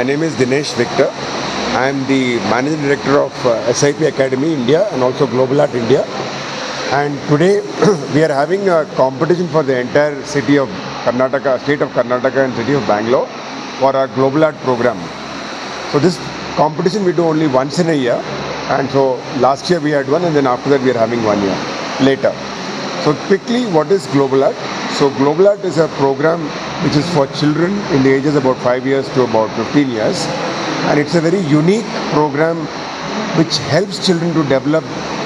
name is Dinesh Victor. I am the Managing Director of SIP Academy India and also Global Art India. And today we are having a competition for the entire city of Karnataka, state of Karnataka and city of Bangalore for our Global Art program. So this competition we do only once in a year, and so last year we had one, and then after that we are having 1 year later. So quickly, what is Global Art? So Global Art is a program which is for children in the ages about 5 years to about 15 years, and it's a very unique program which helps children to develop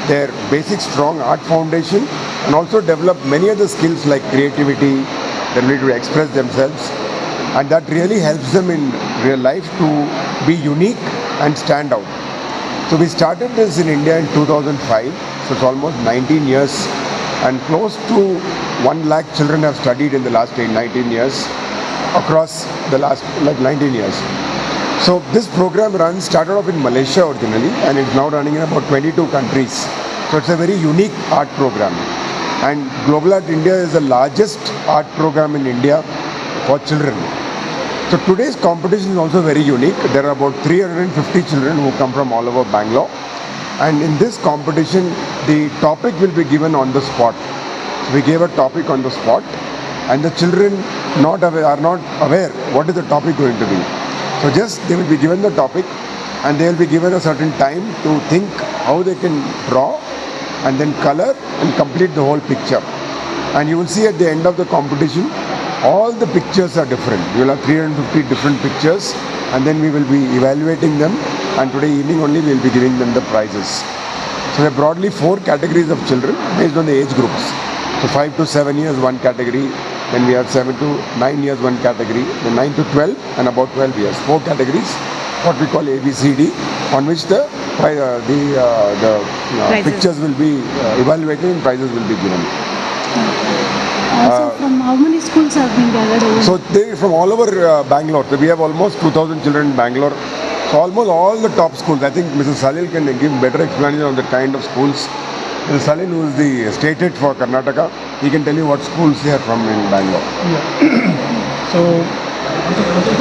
their basic strong art foundation and also develop many other skills like creativity, the ability to express themselves, and that really helps them in real life to be unique and stand out. So we started this in India in 2005, so it's almost 19 years, and close to 1 lakh children have studied in the last 19 years across the last 19 years. So this program started off in Malaysia originally, and it's now running in about 22 countries. So it's a very unique art program. And Global Art India is the largest art program in India for children. So today's competition is also very unique. There are about 350 children who come from all over Bangalore. And in this competition, the topic will be given on the spot. We gave a topic on the spot, and the children are not aware what is the topic going to be. So just they will be given the topic, and they will be given a certain time to think how they can draw and then color and complete the whole picture. And you will see at the end of the competition, all the pictures are different. You will have 350 different pictures, and then we will be evaluating them, and today evening only we will be giving them the prizes. So there are broadly 4 categories of children based on the age groups. So 5 to 7 years one category, then we have 7 to 9 years one category, then 9 to 12 and about 12 years. 4 categories, what we call ABCD, on which the pictures will be evaluated and prizes will be given. So from how many schools have been gathered over? So they from all over Bangalore. So we have almost 2,000 children in Bangalore. So almost all the top schools. I think Mrs. Salil can give better explanation on the kind of schools. Mrs. Salil, who is the state head for Karnataka, he can tell you what schools they are from in Bangalore. Yeah. So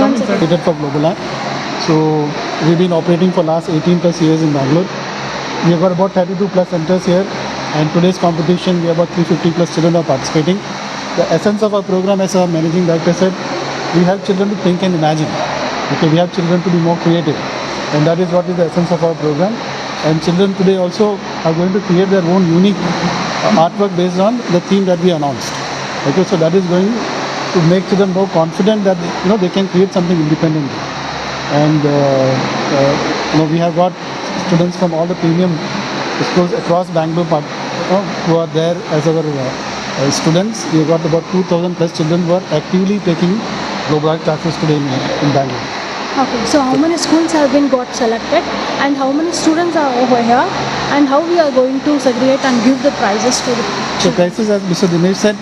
I'm headed for Global Art. So we've been operating for last 18 plus years in Bangalore. We have got about 32 plus centers here, and today's competition we have about 350 plus children are participating. The essence of our program, as our managing director said, we help children to think and imagine. Okay, we have children to be more creative, and that is what is the essence of our program. And children today also are going to create their own unique artwork based on the theme that we announced. Okay, so that is going to make children more confident that they can create something independently. And we have got students from all the premium schools across Bangalore who are there as our students. We have got about 2,000 plus children who are actively taking Global Art classes today in Bangalore. Okay, so how many schools have been got selected, and how many students are over here, and how we are going to segregate and give the prizes to the So prizes, as Mr. Dinesh said,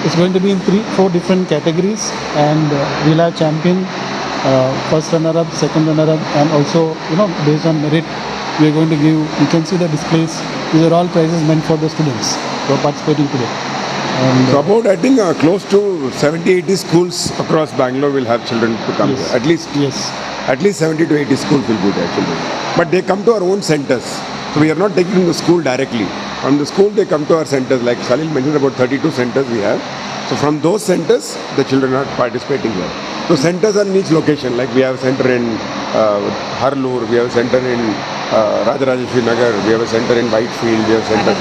it's going to be in 4 different categories, and we'll have champion, first runner-up, second runner-up, and also based on merit, we are going to give. You can see the displays. These are all prizes meant for the students who are participating today. And, so about, I think, close to 70-80 schools across Bangalore will have children to come. Yes. At least 70 to 80 schools will be there, children. But they come to our own centers. So we are not taking them to school directly. From the school they come to our centers. Like Salil mentioned, about 32 centers we have. So from those centers, the children are participating here. So centers are in each location. Like we have a center in Harloor, we have a center in Rajarajeshwari Nagar, we have a center in Whitefield, we have a center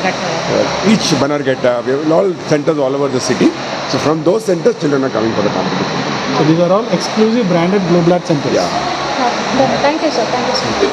each Bannerghatta, we have all centers all over the city. So from those centers, children are coming for the competition. So these are all exclusive branded Global Art centers. Yeah. Thank you, sir. Thank you, sir.